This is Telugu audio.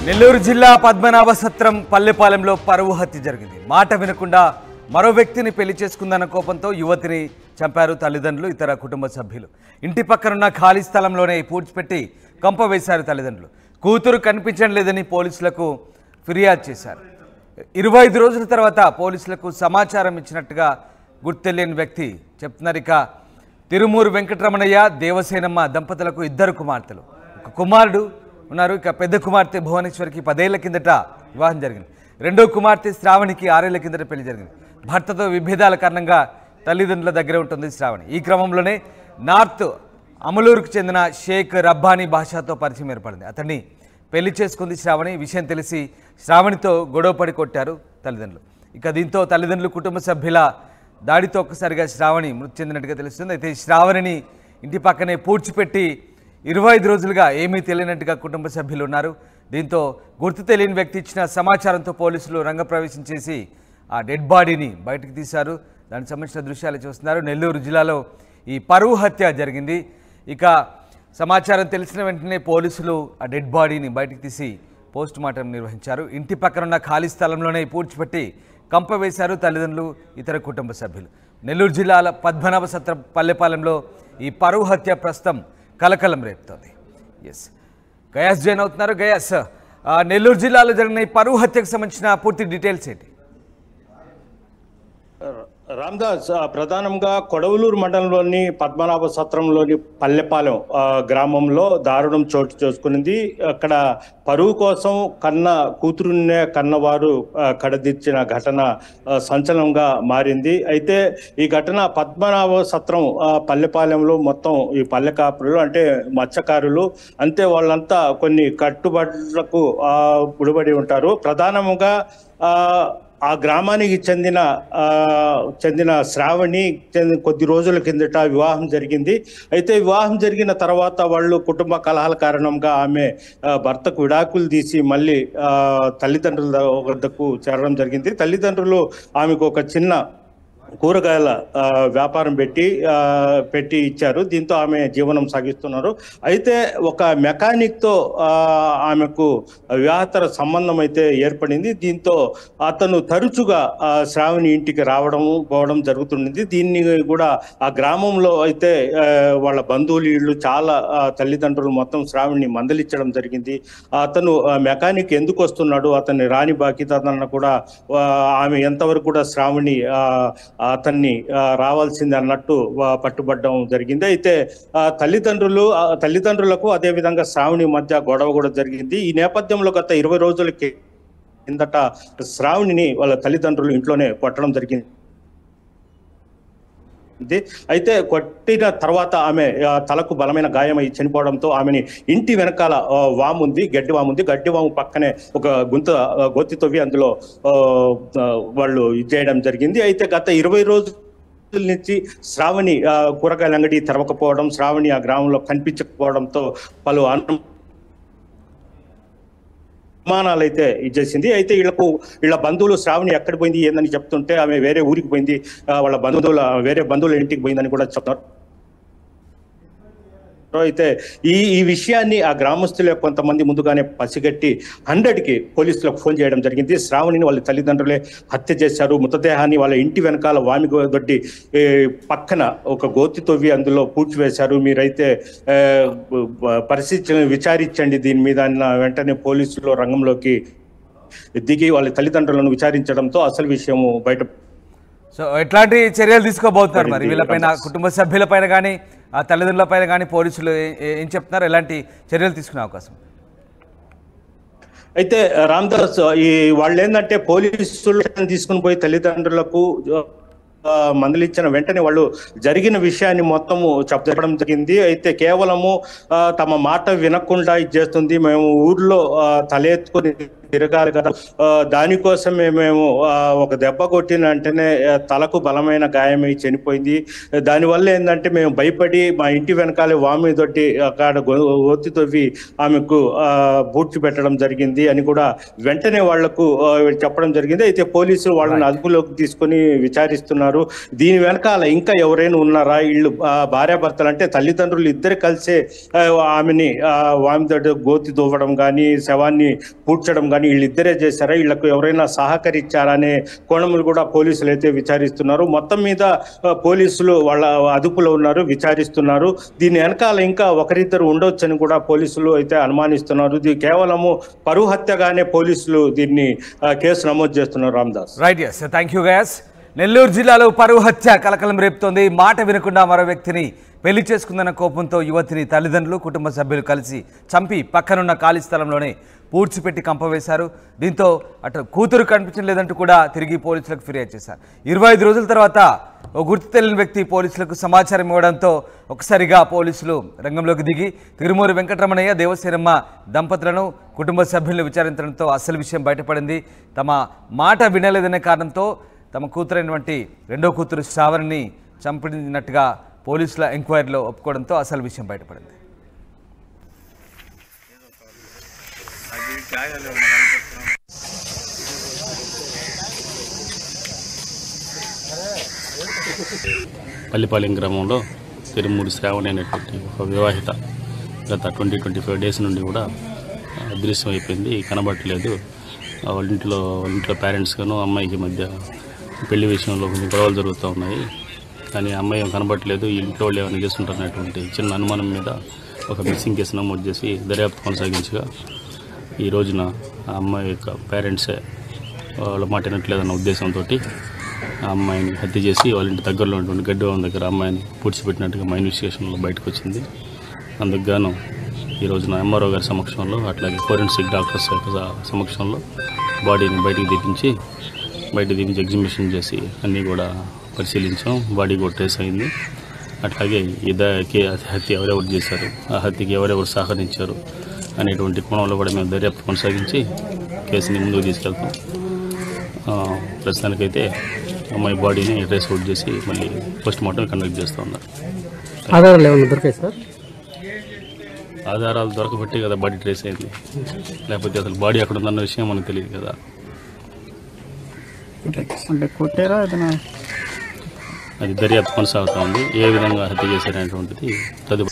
నెల్లూరు జిల్లా పద్మనాభ సత్రం పల్లెపాలెంలో పరువు హత్య జరిగింది. మాట వినకుండా మరో వ్యక్తిని పెళ్లి చేసుకుందన్న కోపంతో యువతిని చంపారు తల్లిదండ్రులు, ఇతర కుటుంబ సభ్యులు. ఇంటి పక్కనున్న ఖాళీ స్థలంలోనే పూడ్చిపెట్టి కంప వేశారు తల్లిదండ్రులు. కూతురు కనిపించడం లేదని పోలీసులకు ఫిర్యాదు చేశారు. 25 రోజుల తర్వాత పోలీసులకు సమాచారం ఇచ్చినట్టుగా గుర్తు తెలియని వ్యక్తి చెప్తున్నారు. ఇక తిరుమూరు వెంకటరమణయ్య, దేవసేనమ్మ దంపతులకు 2 కుమార్తెలు, ఒక కుమారుడు ఉన్నారు. ఇక పెద్ద కుమార్తె భువనేశ్వరికి 10 ఏళ్ల కిందట వివాహం జరిగింది. రెండో కుమార్తె శ్రావణికి 6 ఏళ్ల కిందట పెళ్లి జరిగింది. భర్తతో విభేదాల కారణంగా తల్లిదండ్రుల దగ్గరే ఉంటుంది శ్రావణి. ఈ క్రమంలోనే నార్త్ అమలూరుకు చెందిన షేక్ రబ్బానీ బాషాతో పరిచయం ఏర్పడింది. అతన్ని పెళ్లి చేసుకుంది శ్రావణి. విషయం తెలిసి శ్రావణితో గొడవపడి కొట్టారు తల్లిదండ్రులు. ఇక దీంతో తల్లిదండ్రులు, కుటుంబ సభ్యుల దాడితో ఒక్కసారిగా శ్రావణి మృతి చెందినట్టుగా తెలుస్తుంది. అయితే శ్రావణిని ఇంటి పక్కనే పూడ్చిపెట్టి 25 రోజులుగా ఏమీ తెలియనట్టుగా కుటుంబ సభ్యులు ఉన్నారు. దీంతో గుర్తు తెలియని వ్యక్తి ఇచ్చిన సమాచారంతో పోలీసులు రంగప్రవేశం చేసి ఆ డెడ్ బాడీని బయటకు తీశారు. దానికి సంబంధించిన దృశ్యాలు చూస్తున్నారు. నెల్లూరు జిల్లాలో ఈ పరువు హత్య జరిగింది. ఇక సమాచారం తెలిసిన వెంటనే పోలీసులు ఆ డెడ్ బాడీని బయటకు తీసి పోస్ట్ మార్టం నిర్వహించారు. ఇంటి పక్కనున్న ఖాళీ స్థలంలోనే పూడ్చిపెట్టి కంప వేశారు తల్లిదండ్రులు, ఇతర కుటుంబ సభ్యులు. నెల్లూరు జిల్లాల పద్మనాభ సత్రం పల్లెపాలెంలో ఈ పరువు హత్య ప్రస్తుతం కలకలం రేపుతోంది. ఎస్, గయాస్ జాయిన్ అవుతున్నారు. గయాస్, నెల్లూరు జిల్లాలో జరిగిన ఈ పరువు హత్యకు సంబంధించిన పూర్తి డీటెయిల్స్ ఏంటి? రామ్దాస్, ప్రధానంగా కొడవలూరు మండలంలోని పద్మనాభ సత్రంలోని పల్లెపాలెం గ్రామంలో దారుణం చోటు చేసుకునింది. అక్కడ పరువు కోసం కూతురునే కన్నవారు కడదిచ్చిన ఘటన సంచలనంగా మారింది. అయితే ఈ ఘటన పద్మనాభ సత్రం పల్లెపాలెంలో మొత్తం ఈ పల్లెకాపురులు అంటే మత్స్యకారులు అంతే వాళ్ళంతా కొన్ని కట్టుబాట్లకు ముడిపడి ఉంటారు. ప్రధానంగా ఆ గ్రామానికి చెందిన శ్రావణి కొద్ది రోజుల కిందట వివాహం జరిగింది. అయితే వివాహం జరిగిన తర్వాత వాళ్ళు కుటుంబ కలహాల కారణంగా ఆమె భర్తకు విడాకులు తీసి మళ్ళీ తల్లిదండ్రుల వద్దకు చేరడం జరిగింది. తల్లిదండ్రులు ఆమెకు ఒక చిన్న కూరగాయల వ్యాపారం పెట్టి ఇచ్చారు. దీంతో ఆమె జీవనం సాగిస్తున్నారు. అయితే ఒక మెకానిక్తో ఆమెకు వివాహేతర సంబంధం అయితే ఏర్పడింది. దీంతో అతను తరచుగా శ్రావణి ఇంటికి పోవడం జరుగుతుంది. దీన్ని కూడా ఆ గ్రామంలో అయితే వాళ్ళ బంధువులు ఇళ్ళు చాలా తల్లిదండ్రులు మొత్తం శ్రావణిని మందలించడం జరిగింది. అతను మెకానిక్ ఎందుకు వస్తున్నాడు, అతన్ని రాని బాధ్యత కూడా ఆమె ఎంతవరకు కూడా శ్రావణి అతన్ని రావాల్సింది అన్నట్టు పట్టుబడడం జరిగింది. అయితే తల్లిదండ్రులకు అదేవిధంగా శ్రావణి మధ్య గొడవ కూడా జరిగింది. ఈ నేపథ్యంలో గత 20 రోజుల కిందట శ్రావణిని వాళ్ళ తల్లిదండ్రులు ఇంట్లోనే కొట్టడం జరిగింది. అయితే కొట్టిన తర్వాత ఆమె తలకు బలమైన గాయమై చనిపోవడంతో ఆమెని ఇంటి వెనకాల గడ్డి వాము పక్కనే ఒక గొత్తి తవ్వి అందులో వాళ్ళు చేయడం జరిగింది. అయితే గత 20 రోజుల నుంచి శ్రావణి కూరగాయల అంగడి తెరవకపోవడం, శ్రావణి ఆ గ్రామంలో కనిపించకపోవడంతో పలు అనుమానాలు అయితే ఇచ్చేసింది. అయితే వీళ్ళ బంధువులు శ్రావణి ఎక్కడ పోయింది ఏందని చెప్తుంటే ఆమె వేరే ఊరికి పోయింది, వాళ్ళ వేరే బంధువుల ఇంటికి పోయిందని కూడా చెప్తున్నారు. అయితే ఈ విషయాన్ని ఆ గ్రామస్తులే కొంతమంది ముందుగానే పసిగట్టి 100కి పోలీసులకు ఫోన్ చేయడం జరిగింది. శ్రావణిని వాళ్ళ తల్లిదండ్రులే హత్య చేశారు. మృతదేహాన్ని వాళ్ళ ఇంటి వెనకాల వామిదొడ్డి పక్కన ఒక గోతి తవ్వి అందులో పూడ్చివేశారు. మీరైతే విచారించండి దీని మీద అన్న వెంటనే పోలీసులు రంగంలోకి దిగి వాళ్ళ తల్లిదండ్రులను విచారించడంతో అసలు విషయము బయట. సో ఎట్లాంటి చర్యలు తీసుకోబోతున్నారు మరి వీళ్ళపైన, కుటుంబ సభ్యులపైన కానీ ఆ తల్లిదండ్రులపైన కానీ పోలీసులు ఏం చెప్తున్నారు, ఎలాంటి చర్యలు తీసుకునే అవకాశం? అయితే రామ్దాస్, వాళ్ళు ఏంటంటే పోలీసులు తీసుకుని పోయి తల్లిదండ్రులకు మందలించిన వెంటనే వాళ్ళు జరిగిన విషయాన్ని మొత్తము చెప్పడం జరిగింది. అయితే కేవలము తమ మాట వినకుండా ఇది చేస్తుంది, మేము ఊర్లో తలెత్తుకొని తిరగాలి కదా, దానికోసమే మేము ఒక దెబ్బ కొట్టిన వెంటనే తలకు బలమైన గాయమై చనిపోయింది. దానివల్ల ఏంటంటే మేము భయపడి మా ఇంటి వెనకాలే వామి తోటి అక్కడ ఒత్తి తవ్వి ఆమెకు బూడ్చి పెట్టడం జరిగింది అని కూడా వెంటనే వాళ్లకు చెప్పడం జరిగింది. అయితే పోలీసులు వాళ్ళని అదుపులోకి తీసుకొని విచారిస్తున్నారు. దీని వెనకాల ఇంకా ఎవరైనా ఉన్నారా, వీళ్ళు భార్యాభర్తలు అంటే తల్లిదండ్రులు ఇద్దరు కలిసే ఆమెని వామితో గోతి దూవడం కానీ శవాన్ని పూడ్చడం కానీ వీళ్ళిద్దరే చేశారా, వీళ్ళకు ఎవరైనా సహకరించారా అనే కోణములు కూడా పోలీసులు అయితే విచారిస్తున్నారు. మొత్తం మీద పోలీసులు వాళ్ళ అదుపులో ఉన్నారు, విచారిస్తున్నారు. దీని వెనకాల ఇంకా ఒకరిద్దరు ఉండొచ్చని కూడా పోలీసులు అయితే అనుమానిస్తున్నారు. ఇది కేవలము పరువు హత్యగానే పోలీసులు దీన్ని కేసు నమోదు చేస్తున్నారు. Ramdas. Right, yes, thank you guys. Nellore జిల్లాలో పరువు హత్య కలకలం రేపుతోంది. మాట వినకుండా మరో వ్యక్తిని పెళ్లి చేసుకుందన్న కోపంతో యువతిని తల్లిదండ్రులు కుటుంబ సభ్యులు కలిసి చంపి పక్కనున్న ఖాళీ స్థలంలోనే పూడ్చిపెట్టి కంపవేశారు. దీంతో అటు కూతురు కనిపించడం లేదంటూ కూడా తిరిగి పోలీసులకు ఫిర్యాదు చేశారు. 25 రోజుల తర్వాత ఓ గుర్తు తెలియని వ్యక్తి పోలీసులకు సమాచారం ఇవ్వడంతో ఒకసారిగా పోలీసులు రంగంలోకి దిగి తిరుమూరి వెంకటరమణయ్య, దేవసేనమ్మ దంపతులను కుటుంబ సభ్యులను విచారించడంతో అసలు విషయం బయటపడింది. తమ మాట వినలేదనే కారణంతో తమ కూతురైనటువంటి రెండో కూతురు శ్రావణిని చంపినట్టుగా పోలీసుల ఎంక్వైరీలో ఒప్పుకోవడంతో అసలు విషయం బయటపడింది. పల్లిపాలెం గ్రామంలో తిరుమూరి శ్రావణి అనేటువంటి ఒక వివాహిత గత 20-25 డేస్ నుండి కూడా అదృశ్యం అయిపోయింది, కనబడట్లేదు. వాళ్ళ ఇంట్లో పేరెంట్స్ గాను అమ్మాయికి మధ్య పెళ్లి విషయంలో కొంచెం గొడవలు జరుగుతూ ఉన్నాయి. కానీ అమ్మాయి కనబడట్లేదు, ఈ ఇంట్లో వాళ్ళు ఏమైనా చేస్తుంటారనేటువంటి చిన్న అనుమానం మీద ఒక మిస్సింగ్ కేసు నమోదు చేసి దర్యాప్తు కొనసాగించగా ఈ రోజున ఆ అమ్మాయి యొక్క పేరెంట్సే వాళ్ళ మాట వినట్లేదన్న ఉద్దేశంతో ఆ అమ్మాయిని హత్య చేసి వాళ్ళ ఇంటి దగ్గరలో ఉన్నటువంటి గడ్డివాం దగ్గర అమ్మాయిని పూడ్చిపెట్టినట్టుగా మా ఇన్వెస్టిగేషన్లో బయటకు వచ్చింది. అందుకు గాను ఈ రోజున ఎంఆర్ఓ గారి సమక్షంలో అట్లాగే ఫోరెన్సిక్ డాక్టర్స్ యొక్క సమక్షంలో బాడీని బయటికి తీపించి ఎగ్జిబిషన్ చేసి అన్నీ కూడా పరిశీలించాం. బాడీ కూడా ట్రేస్ అయింది. అట్లాగే ఈ హత్య ఎవరెవరు చేశారు, ఆ హత్యకి ఎవరెవరు సహకరించారు అనేటువంటి కోణంలో కూడా మేము దర్యాప్తు కొనసాగించి కేసుని ముందుకు తీసుకెళ్తాం. ప్రస్తుతానికైతే అమ్మాయి బాడీని ట్రేస్ అవుట్ చేసి మళ్ళీ పోస్ట్ మార్టం కండక్ట్ చేస్తూ ఉన్నారు. ఆధారాలు ఏమైనా దొరికాయి సార్? ఆధారాలు దొరకబట్టి కదా బాడీ ట్రేస్ అయింది, లేకపోతే అసలు బాడీ ఎక్కడ ఉందన్న విషయం మనకు తెలియదు కదా. అంటే కొట్టారా అది దర్యాప్తు కొనసాగుతూ ఉంది. ఏ విధంగా హత్య చేశారనేటువంటిది తదుపరి